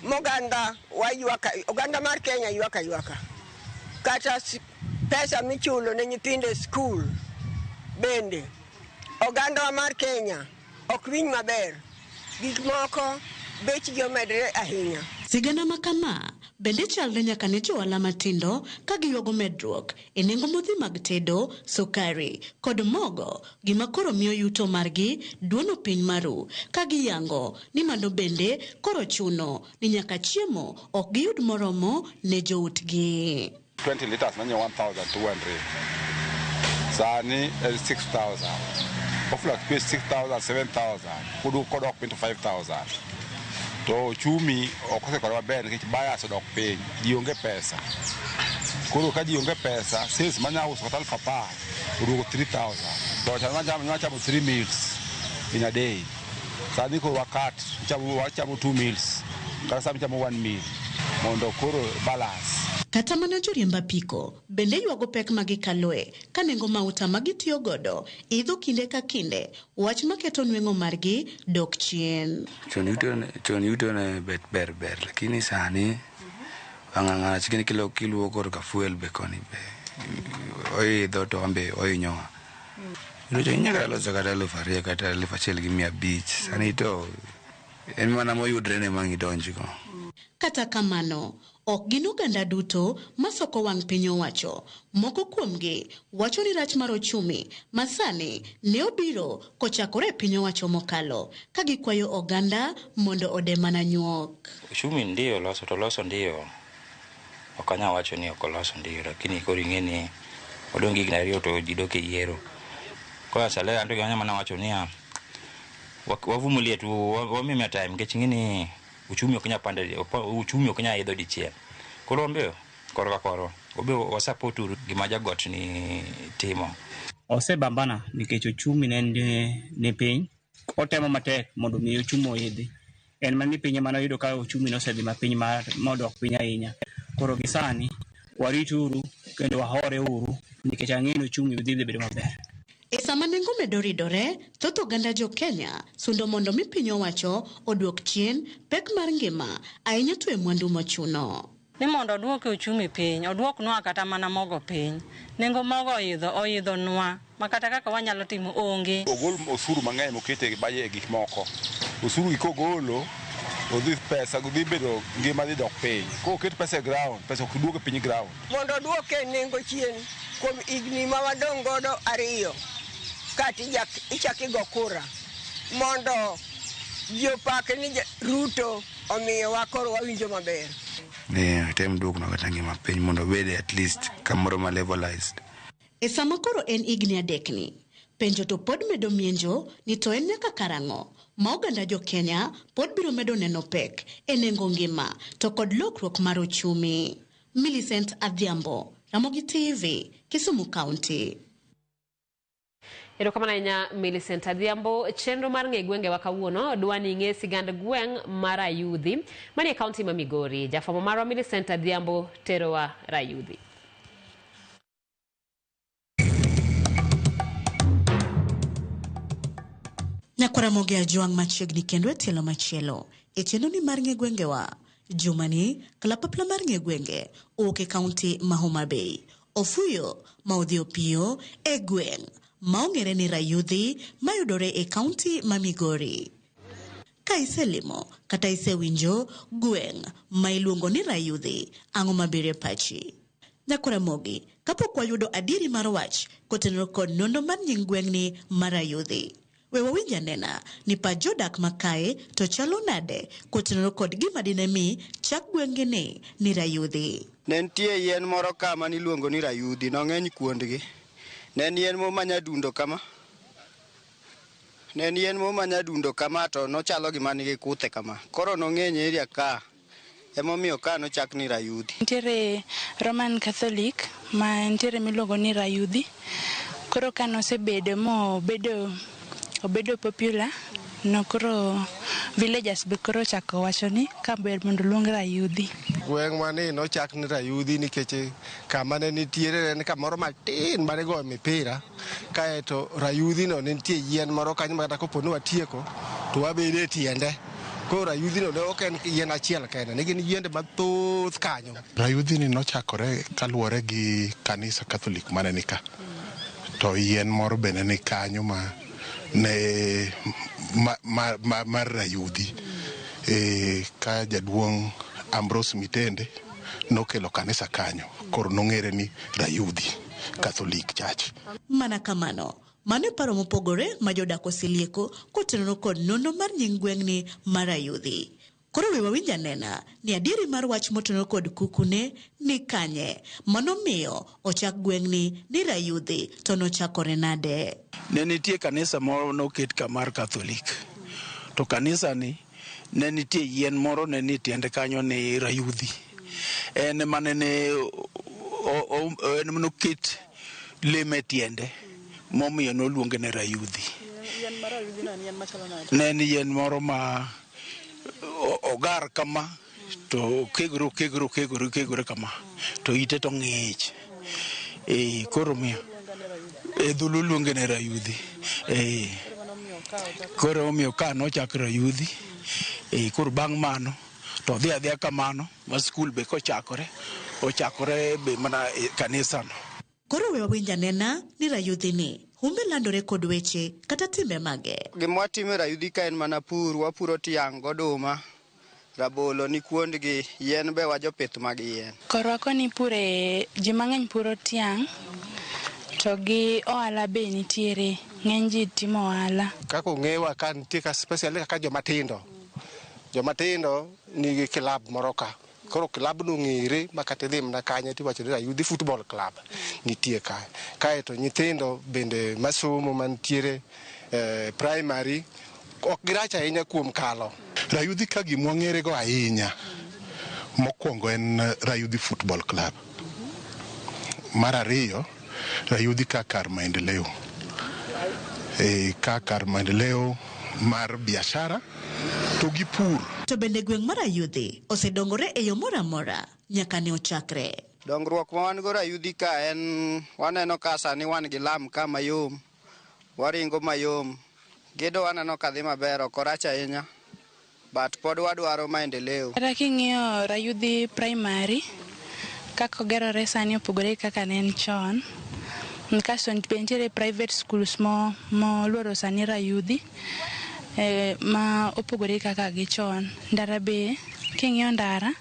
Moganda oganda mar Kenya ywaka. Kata pesa michulo ne nyithinde school bende. Oganda mar Kenya ok winj maber. Gik moko bechgi omedre ahinya. Sigana makama bende chalre nyaka ne joala matindo ka giyuago medruok e nengo modhi mag tedo, sukari kod mogo, gima koro miyo yuto margi duono piny maru ka giyango ni mano bende koro chuno ni nyaka chiemo ok giyud moromo ne joutgi. 20 liters nanye 1,200. Sani 6,000. Ofla pay 6,000, 7,000. Kudu kodok into 5,000. To chumi okose kwa maber nikech bias odok piny, jionge pesa. Koro ka jionge pesa, sales manya uso kata 10,000, urugo 3,000. To chamo 3 meals in a day. Sadi ko wakati, chamo 2 meals. Kata sami chamo 1 meal. Mondo koro balance. Kata mana joriemb apiko bende yuago pek magikaloe ka nengo mauta magitiyo godo idho kinde ka kinde, wach maketo nweng'o margi dok chien. Chon yuto ne bet ber lakini sani ang'ang'ana chikini kiluo kor ka fuel be koni be oidho to ambe oinyoa. Yuto nyaka loso kata 2,000 kata 1,500. Sani to en mana moyudre ne mangi donjgo. Kata kamano ok gin oganda duto masoko wang' piny owacho. Moko kuomgi wacho ni rach mar ochumi masani ne obiro kochakore piny owacho mokalo ka gikwayo oganda mondo ode mana nyuok. Uchumi ndio loso ndio. Okanya wacho ni okoloso ndio, lakini koro ing'eni odongi gina riyo to jidoke yiero. Kwa sale ando ganya mana wacho ni wavumulie tu wameme time ngechingini uchumi okanya pande uchumi okanya idho dichiel. Koro mbeo koro obe wasapoti gima jagot ni timo. Osebambana nikech uchumi ne piny. Otemo matek mondo mi uchumi oyidhi. En mani piny mana yudo ka uchumi nosedhi mapiny modok piny ahinya. Koro gisani warituru kendo wahore uru nikech ang'eni uchumi dhi bedo maber. E sama nengo medo ridore, thoth oganda jo Kenya sundo mondo mi piny owacho oduok chien pek mar ngima ahinya to e mwandu mochuno. Ni mondo oduok uchumi piny, oduok nwa kata mana mogo piny. Nengo mogo oyidho nwa, makata kaka wanyalo timo onge. Ogol osuru mang'eny mokete baye gik moko. Osuru ikogolo odhi pesa godhi bedo ngima dhi dok piny. Ko oket pesa e ground, pesa ok duoke piny ground. Mondo oduoke nengo chien kuom igni ma wadong godo 2 kati ichaki go kura mondo jopake ni Ruto omiyo wakoro wawinjo maber. Ne tem duok no kata ngima piny mondo bede at least kamoro ma levelized. E sama koro en igni adekni, penjo to pod medo mienjo ni to en nyaka karang'o ma oganda jo Kenya pod biro medo neno pek e nengo ngima to kod lokruok mar ochumi. Millicent Adhiambo, Ramogi TV, Kisumu County. Erokamano ahinya Millicent Adhiambo. Chenro mar ng'e gwenge wa kawuono dwani ng'e sigand gweng' mar Ayudhi manie kaunti ma Migori. Jafwambo marwa Millicent Adhiambo terowa Rayudhi. Karamogi Ajwang' machiegni kendo e tielo machielo e chenoni mar ng'e gwengewa. Jumani kalapapla mar ng'e gwenge oke kaunti ma Homa Bay. Ofuyo ma odhi opiyo e gweng' ma ong'ere ni Rayudhi mayudore e kaunti ma Migori. Ka iselimo kata isewinjo gweng' ma iluongo ni Rayudhi, ang'o mabiro e pachi? Nyakaramogi, kapok wayudo adieri mar wach kotenore kod nono mar nying gweng'ni mar Rayudhi, we wawinj anena ni pa jodak makae to chalo nade kotenore kod gima dine mi chak gweng'ni ni Rayudhi. Ne nitie yien moro kama niluongo ni Rayudhi, nong'eny kuondgi. Ne en yien mo manyadundo kama. Ne en yien mo manyadundo kama to nochalo gima nigi kuthe kama. Koro nong'eny area ka. Emomiyo ka nochak ni Rayudhi. Nitiere Roman Catholic ma nitiere miluongo ni Rayudhi. Koro ka nosebedo obedo popular, no koro villagers be koro chako wacho ni kaber mondo luong Rayudhi. Gweng' mani nochak ni Rayudhi nikech kama ne nitiere en kamoro matin mane go mipira, kaeto Rayudhi no ne nitie yien moro kanyo ma kata kopo ni watieko to wabede tiende. Koro Rayudhi no ne ok en yien achiel kende, ne gin yiende mathoth kanyo. Rayudhi ni nochakore kaluwore gi kanisa Catholic mane nika. To yien moro bende ni kanyo mar Rayudhi. Ka jaduong' Ambrose Mitende nokelo kanisa kanyo, koro nong'ere ni Rayudhi Catholic Church. Mana kamano, mane paro mopogore ma jodak oselieko kotenore kod nono mar nying gweng'ni mar Rayudhi. Koro we wawinj anena ni adieri mar wach motenore kod kukune ni kanye manomiyo ochak gweng'ni ni Rayudhi to nochakore nade. Ne nitie kanisa moro noket ka mar Catholic. To kanisa ni ne nitie yien moro ne ni tiende kanyo ni Rayudhi. En mane ne noket leme tiende momiyo noluonge ne Rayudhi. Ne ni yien moro ma ogar kama to kegore kama to ite to ng'ich. Koro miyo dhulu luonge ne Rayudhi. Koro omiyo ka nochak Rayudhi. Koro bang' mano to dhi adhiya kamano ma skul be ochakore be mana kanisa no. Koro we wawinj anena ni Rayudhi ni humbe landore kod weche kata timbe mage. Gima watime Rayudhi ka en mana pur, wapuro tiang' goduma, rabolo ni kuondgi, yien be wajopith mag yien. Korwa koni pure, ji mang'eny puro tiang' to gi ohala be nitiere, ng'eny ji timo ohala. Kako ng'ewa ka nitie ka especially kaka jomatindo. Jomatindo nigi club moro ka. Koro club no ng'ire makata dhi mna kanye tiwacho ni Rayudhi Football Club nitie ka. Kaeto nyithindo bende masomo mantiere primary ok giracha ahinya kuom kalo. Rayudhi ka gimwa ng'ere go ahinya mokwongo en Rayudhi Football Club. Mar ariyo, Rayudhi ka kar maendeleo. Ka kar maendeleo mar biashara to gi pur. To bende gweng' mar Rayudhi osedongore e yo mora mora nyaka ne ochakre. Dongruok ma wan go Rayudhi ka en waneno ka sani wan gi lam ka mayom, waringo mayom, gedo waneno ka dhi maber ok orach ahinya, but pod wadwaro maendeleo. Kata king'iyo Rayudhi primary kaka ogerore sani opogore kaka ne en chon. Kasto nitiere private schools moluoro sani Rayudhi ma opogore kaka gi chon. Ndara be king'iyo ndara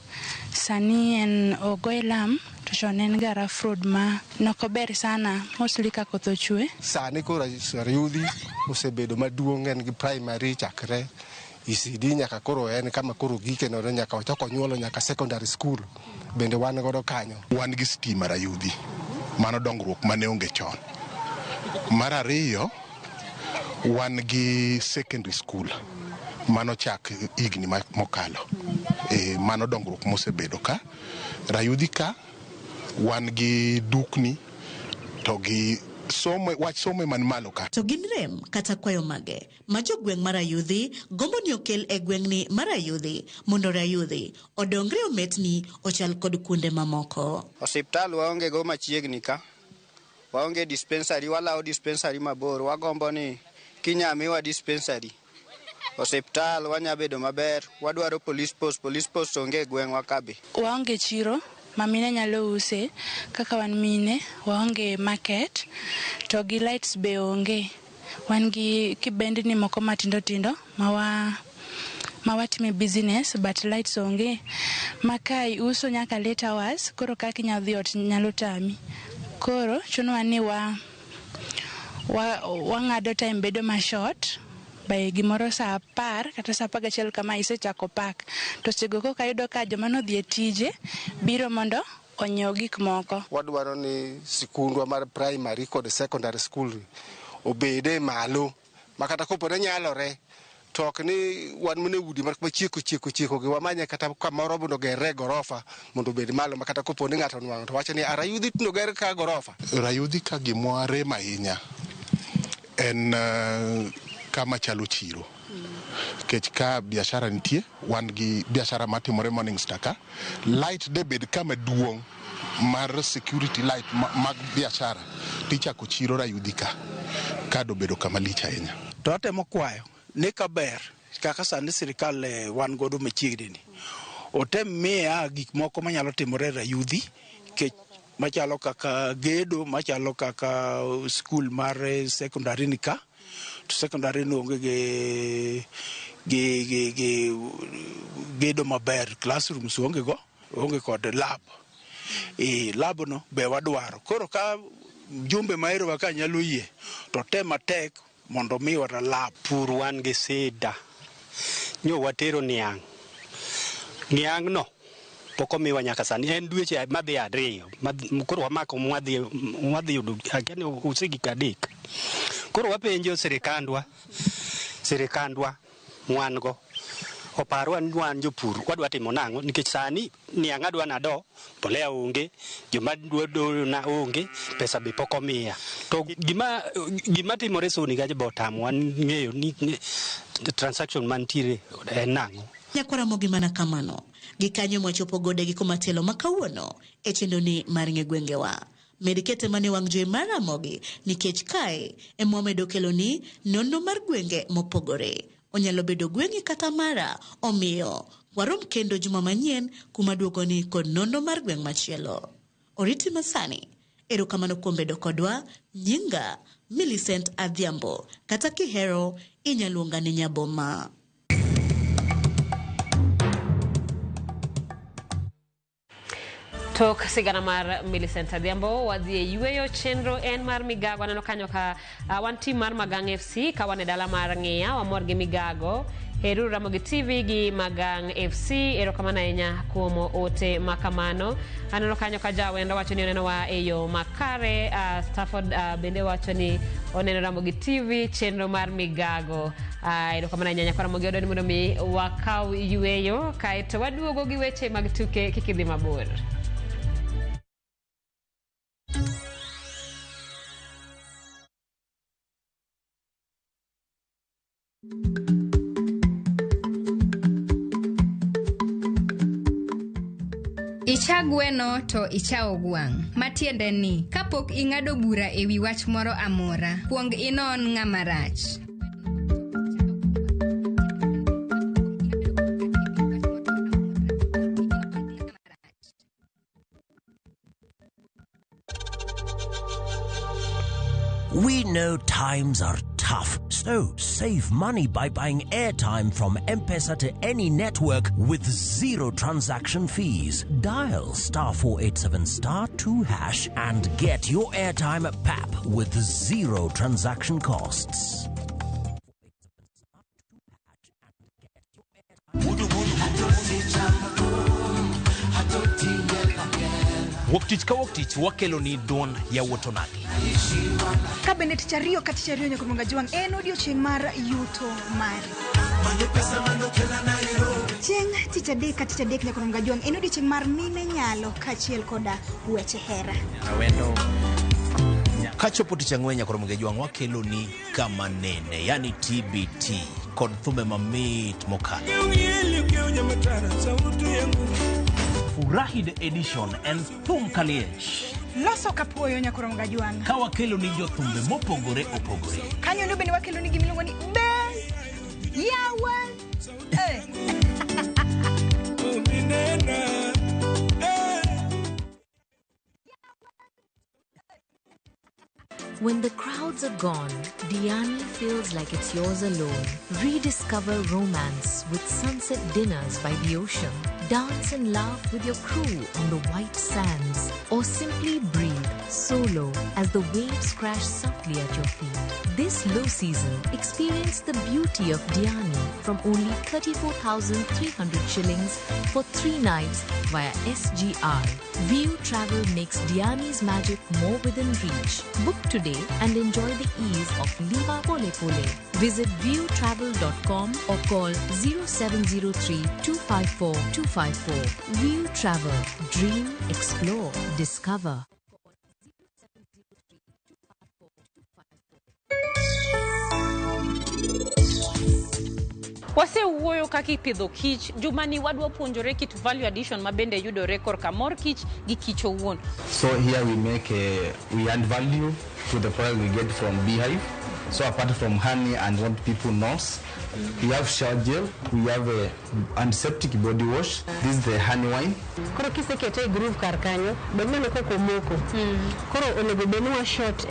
sani en ogoye lam to chon en ga rough road ma nokober sana mostly ka koth ochwe. Sani koro Rayudhi osebedo maduong' en gi primary chakre ECD nyaka koro en kama koro gike no nyaka ochako nyuolo nyaka secondary school bende wan godo kanyo. Wan gi stima Rayudhi, mano dongruok mane onge chon. Mar ariyo, wan gi secondary school mano chak higni mokalo. Mano dongruok mosebedo ka. Rayudhi ka wan gi dukni to gi wach somo man malo ka. To gin rem kata kwayo mage ma jogweng' mar Rayudhi gombo ni okel e gweng'ni mar Rayudhi mondo Rayudhi odongre ometni ochal kod kuonde mamoko. Osiptal waonge go machiegni ka. Waonge dispensary, walao dispensary mabor. Wagombo ni kinyamiwa dispensary Osiptal wanya bedo maber, wadwaro police post onge gweng'wa kabi. Waonge chiro mamine nyalo use, kaka wan mine waonge market, to gi lights be onge. Wan gi kibendni moko matindo tindo mawatime business, but lights onge. Makai uso nyaka late hours, koro kaka inyadhi ot nyalo tami. Koro chuno ni wang'ado time bedo ma short. By gimoro sa 10 kata sa 11 kama isechako pak, to sego ko kayudo ka joma no dhi tije biro mondo onyiew gik moko. Wadwaro ni sikundwa mar primary kod secondary school obede malo makata kopore nyalore, to ok ni wan mine udi mar chieko gi wamanya kata kamoro mondo gerre gorofa mondo bed malo makata kopone ng'ato nwang' to wacho ni Rayudhi no ger ka gorofa. Rayudhi ka gimware mahinya en kama chalo chiro. Kech ka biashara nitie, wan gi biashara matimore Morning Star ka. Light de bed kama duong' mar security light mag biashara. Tichako chiro Rayudhi ka do bedo kama lich ahinya. To atemo kwayo ni kaber kaka sani sirikal wan godo machiegni ni. Otem miya gik moko manyalo timore Rayudhi, kech machalo kaka gedo, machalo kaka school mar secondary ni ka. To secondary no onge gedo maber, classrooms onge go, onge kod lab. Lab no be wadwaro. Koro ka jumbe maero waka nyalo yie, to tema tek mondo mi wara lab. Pur wan gi sida. Nyo watero niang'. Niang' no poko miwa nyaka sani en dweche madhi 2. Koro wamako mwadhi yudo akeni usigi kadek. Koro wapenjo sirikandwa mwango oparwa ni wan jopur wadwa timo nang'o nikech sani niang' adwa nado, mbolea onge, joma dwa na onge, pesa be pok omiya. To gima timore soni gaje botam wan ng'eyo ni transaction mantiere en nang'o. Nyakwaramogi mana kamano gikanyo mwachopo gode gi komatelo makawuono e chendoni mar ng'e gwengewa. Medikete mane wang' joe Maramogi nikech kae emomedo kelo ni nono mar gwenge mopogore. Onyalo bedo gweng'i kata mara, omiyo warom kendo juma manyien kuma duogo ni kod nono mar gweng' machielo. Oriti Masani, erokamano kuom bedo kodwa. Nyinga Millicent Adhiambo, kata kihero inyaluonga ni Nyaboma. Tok sigana mar Millicent Adhiambo wadhi yueyo chenro en mar migago. Aneno kanyo ka wan team mar Magang FC ka wane dala mar ng'iya wamor gi migago. Heru Ramogi TV gi Magang FC erokamano ahinya kuom ote makamano. Aneno kanyo ka jawendo wacho ni oneno wa eyo makare. Stafford bende wacho ni oneno Ramogi TV chenro mar migago. Erokamano ahinya Nyakwaramogi odwa ni mondo mi wakaw yueyo kaeto waduogo gi weche mag tuke kikidhi mabor. Icha gweno to ichao gwang'. Matiende ni kapok ing'ado bura ewi wach moro amora, kuong inon ng'ama rach. We know times are tough, so save money by buying airtime from M-Pesa to any network with zero transaction fees. Dial *487*2# and get your airtime PAP with zero transaction costs. Woktich ka woktich wakelo ni duon ya wotonagi. Kabende tichario katichario nyakumunga juang en odiochieng' mar yuto mari. Chieng' tichadek katichadek nyakumunga juang en odiochieng' mar mine nyalo kachiel koda weche hera. Awendo kachopo tichang'we nyakumunga juang wakelo ni kama nene, yani TBT kod thume mamit mokalo. Furahi the edition and thum kaliech. Loso kapuoyo nyakumunga juang. Ka wakelo ni jo thumbe mopogore opogore. Kanyo no bende wakelo ni gimiluongo ni bass Yawan. When the crowds are gone, Diani feels like it's yours alone. Rediscover romance with sunset dinners by the ocean. Dance and laugh with your crew on the white sands. Or simply breathe solo as the waves crash softly at your feet. This low season, experience the beauty of Diani from only 34,300 shillings for 3 nights via SGR. View Travel makes Diani's magic more within reach. Book today and enjoy the ease of Liva Pole Pole. Visit viewtravel.com or call 0703 254 254. View Travel. Dream, explore, discover. Wase uoyo kaki pidho kich, jumani wadwa puonjore kit value addition mabende yudo record kamor kich gi kich owuon. So here we add value to the product we get from beehive. So apart from honey and what people knows, we have shower gel, we have a antiseptic body wash. This is the honey wine. Koro kisekete groove karkanyo, bedna noko komoko. Koro onego benwa shot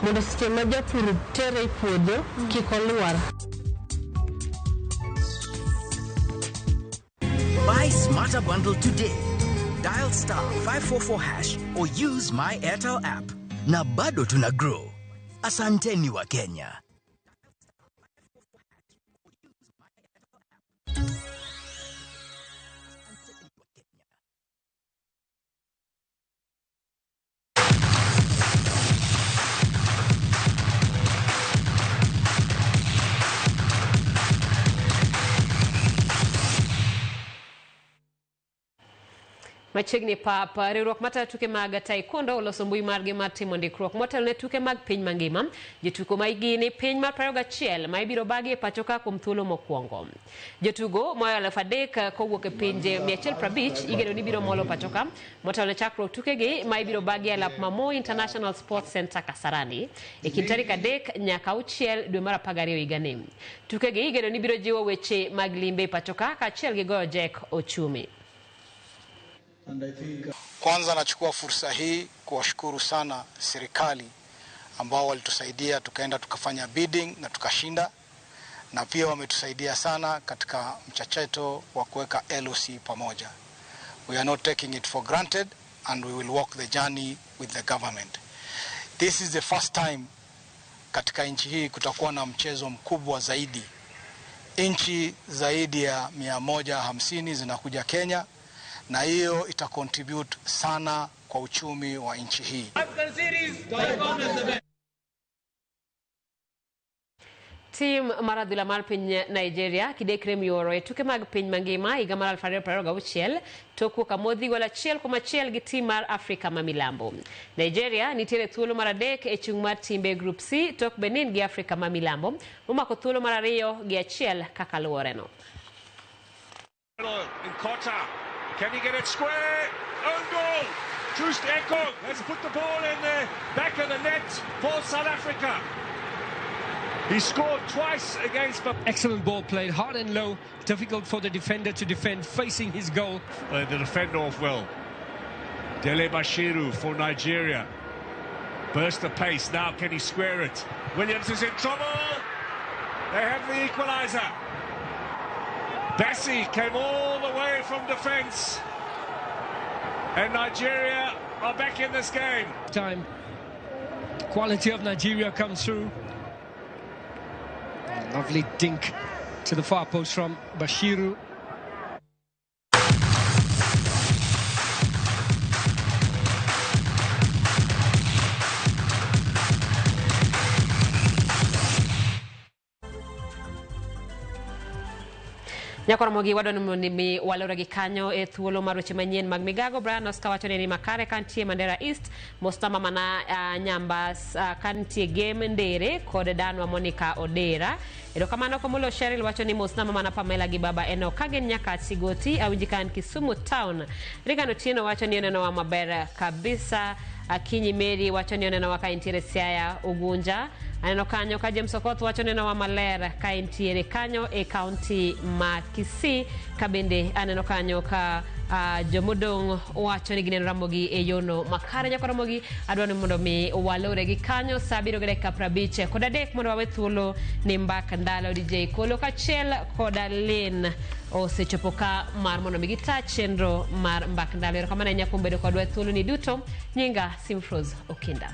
mondo sistema japur tere puodho kikolwar. Buy Smarter Bundle today. Dial *544# or use my Airtel app. Na bado tuna grow. Asanteni wa Kenya. Machiegni papa riwruok mata tuke mag taekwondo oloso mbui margi mar timo ndikruok motel ne tuke mag piny mangima jotugo ma igini piny mar 21 ma ibiro bagi e pachoka kuom thuolo mokwongo. Jotugo moyo 3,000 kowuok e pinje 150 igeno ni biro molo pachoka motel ne chakruok tukegi ma ibiro bagi e lap Mamo International Sports Center Kasarani e kind tarik 3 nyaka 6 dwe mar 12 higani. Tukegi igeno ni biro jiwo weche mag limbe pachoka kaachiel gi goyo jek ochumi. Kwanza nachukua fursa hii kuwashukuru sana serikali ambao walitusaidia tukaenda tukafanya bidding na tukashinda, na pia wametusaidia sana katika mchacheto wa kuweka LOC pamoja. We are not taking it for granted and we will walk the journey with the government. This is the first time katika nchi hii kutakuwa na mchezo mkubwa zaidi. Nchi zaidi ya 150 zinakuja Kenya, na hiyo itacontribute sana kwa uchumi wa nchi hii. Team maradhula mar piny Nigeria kidekre mioro e tuke mag piny mangima higa mar 2026 toku kamodhi gola chiel kuma chiel gi team mar Afrika ma milambo. Nigeria nitiere thuolo mar 3 e chung mar timbe Group C tok Benin gi Afrika ma milambo momako thuolo mar 2 gi 1 kaka luore no. Can he get it square? Own goal! Just Ekong has put the ball in the back of the net for South Africa. He scored twice against... Excellent ball played, hard and low. Difficult for the defender to defend, facing his goal. The defender off well. Dele Bashiru for Nigeria. Burst the pace. Now can he square it? Williams is in trouble. They have the equaliser. Bassi came all the way from defence. And Nigeria are back in this game. Time. Quality of Nigeria comes through. A lovely dink to the far post from Bashiru. Nyakoro mogi wadon mi walora gi kanyo e thuolo mar weche manyien mag migago. Brian Oscar wacho ni makare kantie Mandera East mostama mana Nyambas kantie game ndere kod Danwa Monica Odera. Edo kamano komulo Cheryl wacho ni mostama mana Pamela gi baba eno kagen nyaka Sigoti awinjikan Kisumu Town. Rigano Tieno wacho ni oneno wa maber kabisa. Akinyi Mary wacho ni oneno waka intiere Siaya Ugunja. Aneno kanyo ka James Okoth wacho neno wa maler ka entiere kanyo e county ma Kisii. Ka bende aneno kanyo ka jomodong wacho ni gineno Ramogi e yono makare. Nyako Ramogi adwani mondo mi walore gi kanyo sa biro gede ka 50 kod adek mondo wawe thuolo ni mbaka ndalo DJ Kolo kachiel koda Lin osechopo ka mar mondo mi gita chenro mar mbaka ndalo. Kamana nyako bedo kodwa thuolo ni duto. Nyinga Simfroz Okinda.